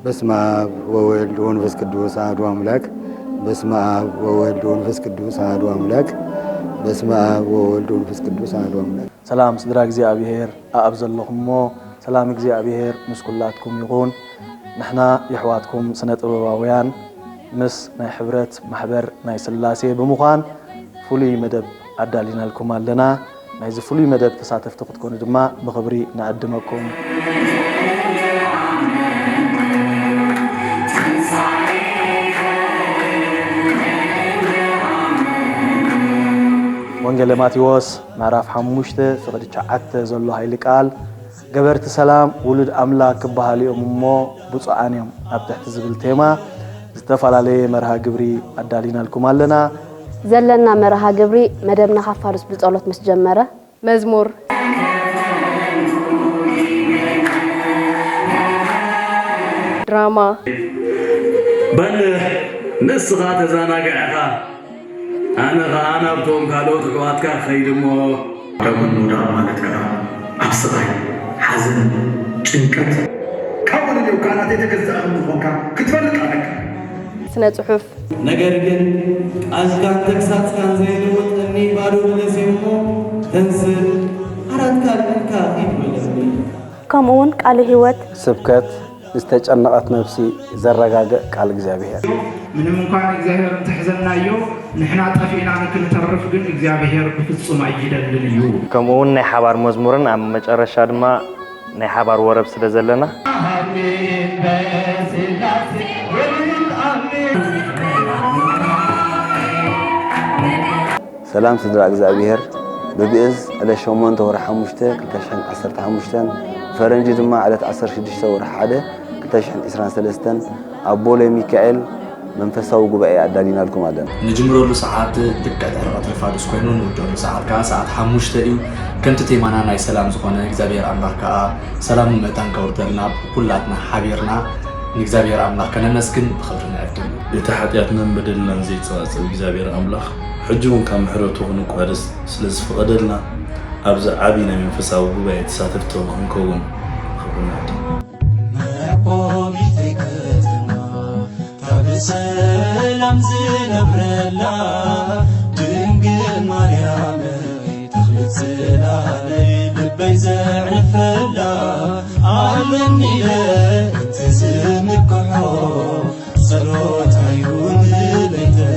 በስመ አብ ወወልድ ወመንፈስ ቅዱስ አሐዱ አምላክ። በስመ አብ ወወልድ ወመንፈስ ቅዱስ አሐዱ አምላክ። በስመ አብ ወወልድ ወመንፈስ ቅዱስ አሐዱ አምላክ። ሰላም ስድራ እግዚአብሔር አብ ዘለኹሞ ሰላም እግዚአብሔር ምስ ኩላትኩም ይኹን። ንሕና የሕዋትኩም ስነ ጥበባውያን ምስ ናይ ሕብረት ማሕበር ናይ ስላሴ ብምዃን ፍሉይ መደብ ኣዳሊናልኩም ኣለና። ናይዚ ፍሉይ መደብ ተሳተፍቲ ክትኮኑ ድማ ብኽብሪ ንዕድመኩም። ወንጌል ማቴዎስ ምዕራፍ 5 ፍቅዲ 9 ዘሎ ሃይሊ ቃል ገበርቲ ሰላም ውሉድ ኣምላክ ክበሃሉ እዮም እሞ ብፁዓን እዮም ኣብ ትሕቲ ዝብል ቴማ ዝተፈላለየ መርሃ ግብሪ ኣዳሊናልኩም ኣለና። ዘለና መርሃ ግብሪ መደብና ካፋርስ ብጸሎት ምስ ጀመረ መዝሙር ድራማ በል ንስኻ ተዘናግዕኻ أنا غانا بتوم كالوت قوات كار خيدمو كمن نورا مالك أب صغير حزن شنكت كون اليوم كانت يتكزع من فوقها كتفلك عنك سنة صحف نجرجن أزكان تكسات كان زينو تني بارو لسيمو تنسل أراد كارنك إبلغني كمون قال هيوت سبكت استجنقت نفسي زرقاق قال እግዚአብሔር ምንም እንኳን እግዚአብሔር ተሕዘናዮ ንሕና ጠፊና ንክንተርፍ ግን እግዚአብሔር በፍጹም አይደልን እዩ ከምኡውን ናይ ሓባር መዝሙርን ኣብ መጨረሻ ድማ ናይ ሓባር ወረብ ስለ ዘለና ሰላም ስድራ እግዚአብሔር በቢእዝ ዕለት 8 ወርሒ 5 2015 ፈረንጂ ድማ ዕለት 16 ወርሒ 1 2023 ኣብ ቦሌ ሚካኤል መንፈሳዊ ጉባኤ ኣዳሊናልኩም ኣለና። ንጅምረሉ ሰዓት ትቀጠር ቀጥርፋድስ ኮይኑ ንውደሉ ሰዓት ከዓ ሰዓት 5 እዩ ከምቲ ቴማና ናይ ሰላም ዝኾነ እግዚአብሔር ኣምላክ ከዓ ሰላም መጣን ከውርተልና ኩላትና ሓቢርና ንእግዚአብሔር ኣምላክ ከነመስግን ብኽብሪ ንዕድም እቲ ሓጢኣትናን በደልናን ዘይፀዋፅብ እግዚአብሔር ኣምላክ ሕጂ እውን ካብ ምሕረቱ ክንቋደስ ስለ ዝፈቐደልና ኣብዚ ዓብዪ ናይ መንፈሳዊ ጉባኤ ተሳተፍቲ ክንከውን ክብሪ ንዕድም ሰላም ዝነብረላ ድንግል ማርያም ተኽልት ስላለይ ልበይ ዘዕርፈላ ኣለኒ ኢለ እንትዝምክሖ ጸሎት